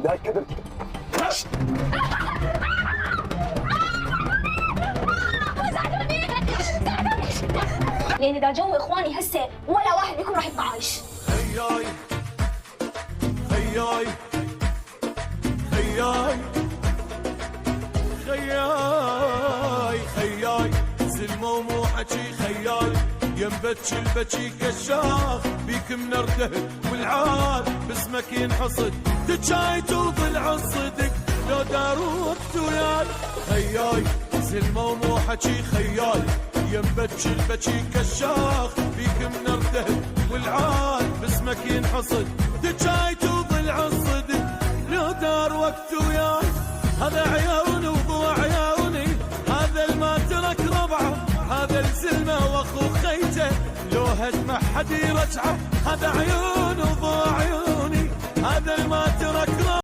لا كذا. لان ده جو اخواني هسه ولا واحد بيكون راح يطلع عايش. خياي خياي خياي خياي خياي زلمه مو حكي خياي ينبتشي البكي كشاخ بيك منرده والعار باسمك ينحصد تجاي توضلع الصدق لو دار وقت وياي خياي زلمه مو حكي خياي ينبتشي البكي كشاخ بيك منرده والعار باسمك ينحصد تجاي توضلع الصدق لو دار وقت وياي هذا عيوني وضوع عيوني هذا الما ترك ربعه هذا الزلمه واخو خيته لو هجمه حد يرجعه هذا عيوني وضوع عيوني هذا الما ترك ربعه